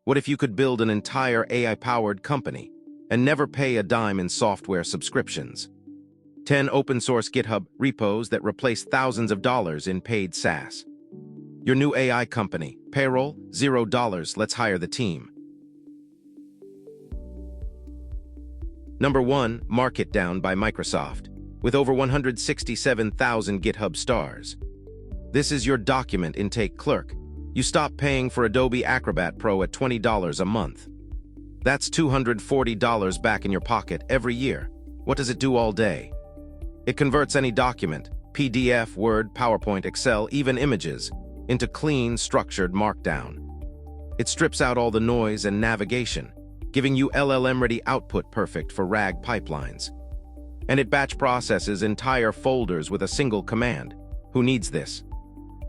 What if you could build an entire AI-powered company and never pay a dime in software subscriptions? 10 open-source GitHub repos that replace thousands of dollars in paid SaaS. Your new AI company, Payroll, $0, let's hire the team. Number 1, MarkItDown by Microsoft, with over 167,000 GitHub stars. This is your document intake clerk. You stop paying for Adobe Acrobat Pro at $20 a month. That's $240 back in your pocket every year. What does it do all day? It converts any document, PDF, Word, PowerPoint, Excel, even images, into clean, structured Markdown. It strips out all the noise and navigation, giving you LLM-ready output perfect for RAG pipelines. And it batch processes entire folders with a single command. Who needs this?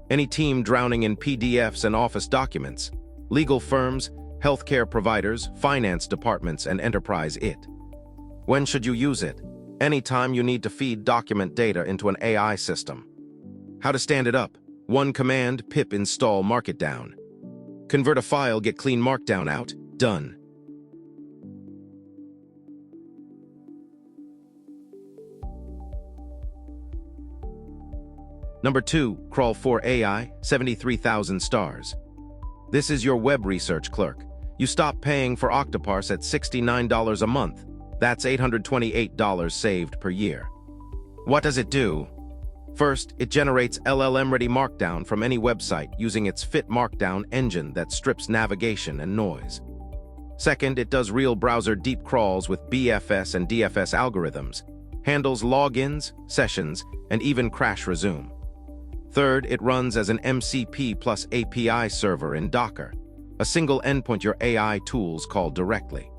Any team drowning in PDFs and Office documents, legal firms, healthcare providers, finance departments, and enterprise it. When should you use it? Anytime you need to feed document data into an AI system. How to stand it up? 1 command, pip install MarkItDown. Convert a file, get clean Markdown out, done. Number 2, Crawl 4 AI, 73,000 stars. This is your web research clerk. You stop paying for Octoparse at $69 a month. That's $828 saved per year. What does it do? First, it generates LLM-ready Markdown from any website using its Fit Markdown engine that strips navigation and noise. Second, it does real browser deep crawls with BFS and DFS algorithms, handles logins, sessions, and even crash resume. Third, it runs as an MCP plus API server in Docker, a single endpoint your AI tools call directly.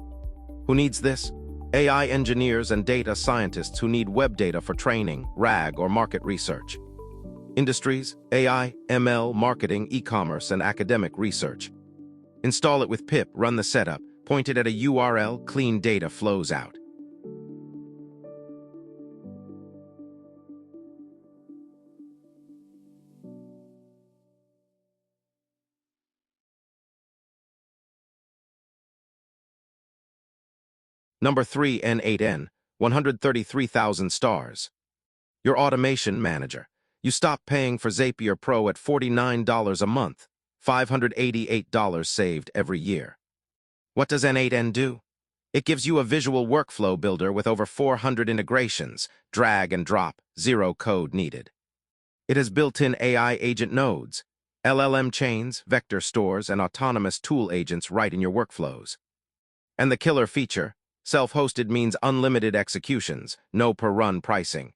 Who needs this? AI engineers and data scientists who need web data for training, RAG, or market research. Industries, AI, ML, marketing, e-commerce, and academic research. Install it with pip, run the setup, point it at a URL, clean data flows out. Number 3, N8N, 133,000 stars. Your automation manager. You stop paying for Zapier Pro at $49 a month, $588 saved every year. What does N8N do? It gives you a visual workflow builder with over 400 integrations, drag and drop, 0 code needed. It has built-in AI agent nodes, LLM chains, vector stores, and autonomous tool agents right in your workflows. And the killer feature, self-hosted means unlimited executions, no per-run pricing.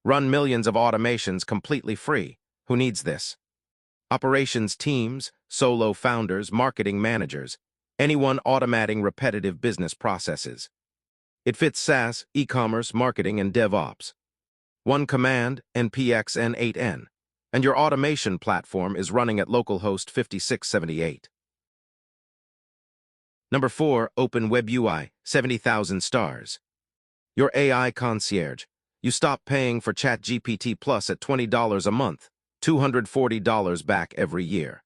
Run millions of automations completely free. Who needs this? Operations teams, solo founders, marketing managers, anyone automating repetitive business processes. It fits SaaS, e-commerce, marketing, and DevOps. 1 command, npx n8n, and your automation platform is running at localhost 5678. Number 4, Open WebUI, 70,000 stars. Your AI Concierge. You stop paying for ChatGPT Plus at $20 a month, $240 back every year.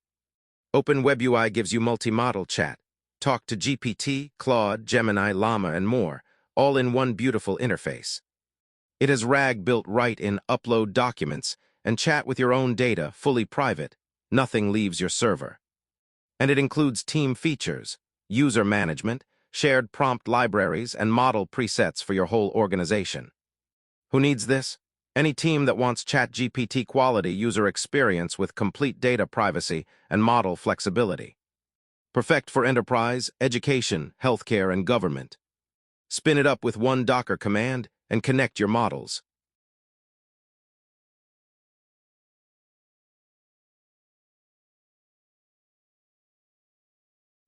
Open WebUI gives you multi-modal chat. Talk to GPT, Claude, Gemini, Llama, and more, all in one beautiful interface. It has RAG built right in, upload documents, and chat with your own data, fully private. Nothing leaves your server. And it includes team features, user management, shared prompt libraries, and model presets for your whole organization. Who needs this? Any team that wants ChatGPT quality user experience with complete data privacy and model flexibility. Perfect for enterprise, education, healthcare, and government. Spin it up with 1 Docker command and connect your models.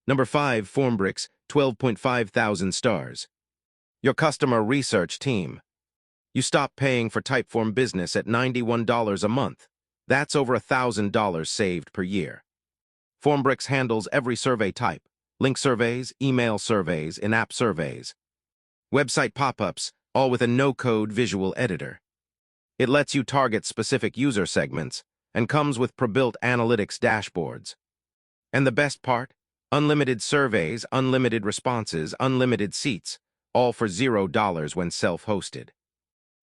Number 5, Formbricks, 12.5 thousand stars. Your customer research team. You stop paying for Typeform Business at $91 a month. That's over $1,000 saved per year. Formbricks handles every survey type, link surveys, email surveys, in-app surveys. Website pop-ups, all with a no-code visual editor. It lets you target specific user segments and comes with pre-built analytics dashboards. And the best part? Unlimited surveys, unlimited responses, unlimited seats, all for $0 when self-hosted.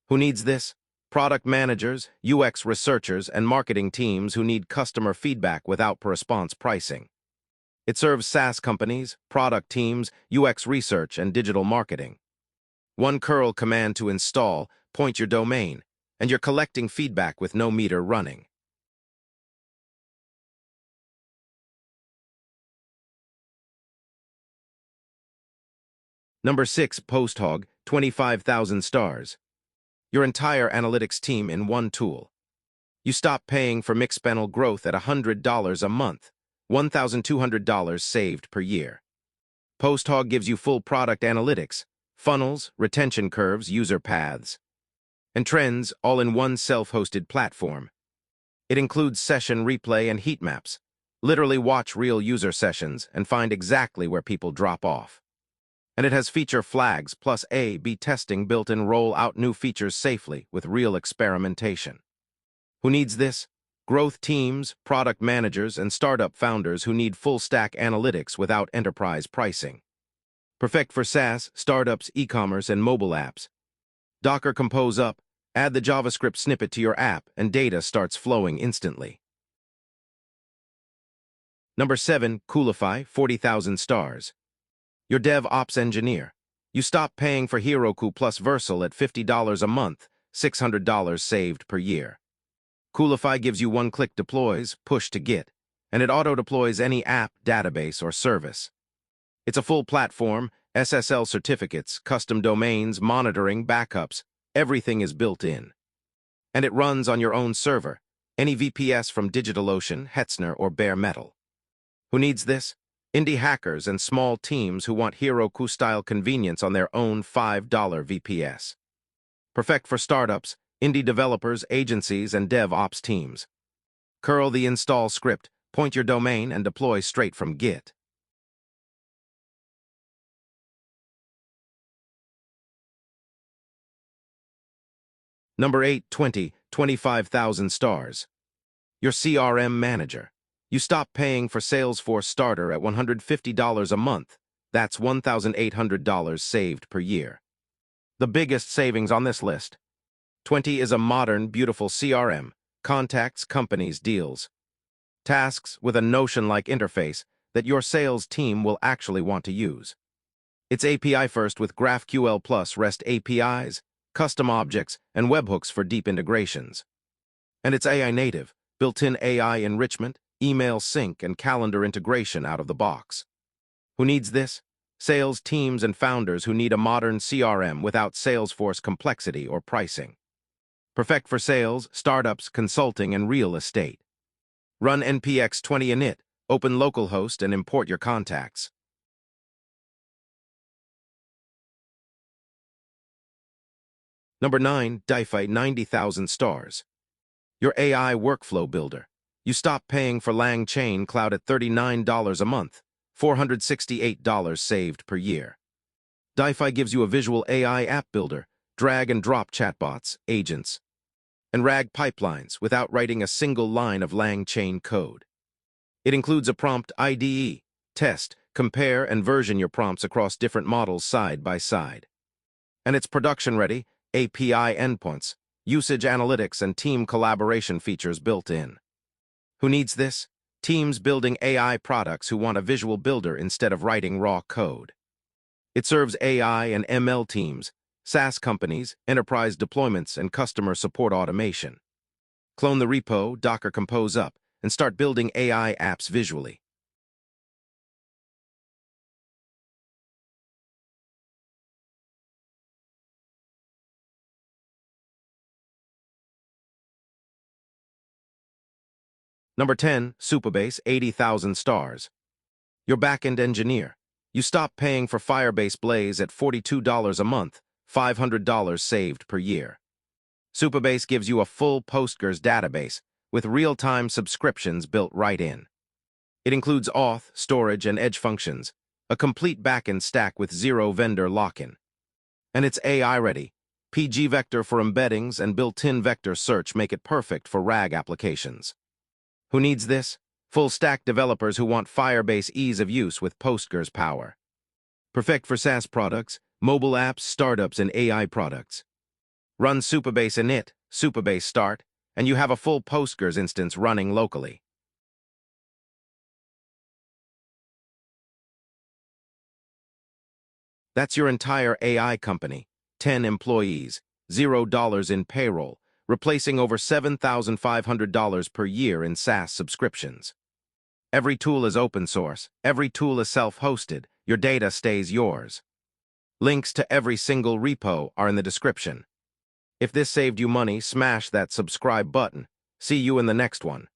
Who needs this? Product managers, UX researchers, and marketing teams who need customer feedback without per-response pricing. It serves SaaS companies, product teams, UX research, and digital marketing. One curl command to install, point your domain, and you're collecting feedback with no meter running. Number 6, PostHog, 25,000 stars. Your entire analytics team in one tool. You stop paying for Mixpanel growth at $100 a month, $1,200 saved per year. PostHog gives you full product analytics, funnels, retention curves, user paths, and trends all in one self-hosted platform. It includes session replay and heat maps. Literally watch real user sessions and find exactly where people drop off. And it has feature flags plus A/B testing built in, roll out new features safely with real experimentation. Who needs this? Growth teams, product managers, and startup founders who need full-stack analytics without enterprise pricing. Perfect for SaaS, startups, e-commerce, and mobile apps. Docker Compose up, add the JavaScript snippet to your app, and data starts flowing instantly. Number 7, Coolify, 40,000 stars. Your DevOps engineer. You stop paying for Heroku plus Vercel at $50 a month, $600 saved per year. Coolify gives you one-click deploys, push to Git, and it auto-deploys any app, database, or service. It's a full platform, SSL certificates, custom domains, monitoring, backups, everything is built in. And it runs on your own server, any VPS from DigitalOcean, Hetzner, or Bare Metal. Who needs this? Indie hackers and small teams who want Heroku-style convenience on their own $5 VPS. Perfect for startups, indie developers, agencies, and DevOps teams. Curl the install script, point your domain, and deploy straight from Git. Number 8, 25,000 stars. Your CRM manager. You stop paying for Salesforce Starter at $150 a month. That's $1,800 saved per year. The biggest savings on this list. 20 is a modern, beautiful CRM, contacts, companies, deals. Tasks with a Notion-like interface that your sales team will actually want to use. It's API first with GraphQL Plus REST APIs, custom objects, and webhooks for deep integrations. And it's AI native, built-in AI enrichment, email sync, and calendar integration out of the box. Who needs this? Sales teams and founders who need a modern CRM without Salesforce complexity or pricing. Perfect for sales, startups, consulting, and real estate. Run npx 20 init, open localhost, and import your contacts. Number 9, Dify, 90,000 stars. Your AI workflow builder. You stop paying for LangChain cloud at $39 a month, $468 saved per year. Dify gives you a visual AI app builder, drag and drop chatbots, agents, and RAG pipelines without writing a single line of LangChain code. It includes a prompt IDE, test, compare, and version your prompts across different models side by side. And it's production-ready, API endpoints, usage analytics, and team collaboration features built in. Who needs this? Teams building AI products who want a visual builder instead of writing raw code. It serves AI and ML teams, SaaS companies, enterprise deployments, and customer support automation. Clone the repo, Docker Compose up, and start building AI apps visually. Number 10, Supabase, 80,000 stars. Your backend engineer. You stop paying for Firebase Blaze at $42 a month, $500 saved per year. Supabase gives you a full Postgres database with real-time subscriptions built right in. It includes auth, storage, and edge functions, a complete backend stack with zero vendor lock-in. And it's AI-ready. PG vector for embeddings and built-in vector search make it perfect for RAG applications. Who needs this? Full-stack developers who want Firebase ease of use with Postgres power. Perfect for SaaS products, mobile apps, startups, and AI products. Run Supabase init, Supabase start, and you have a full Postgres instance running locally. That's your entire AI company, 10 employees, $0 in payroll, replacing over $7,500 per year in SaaS subscriptions. Every tool is open source, every tool is self-hosted, your data stays yours. Links to every single repo are in the description. If this saved you money, smash that subscribe button. See you in the next one.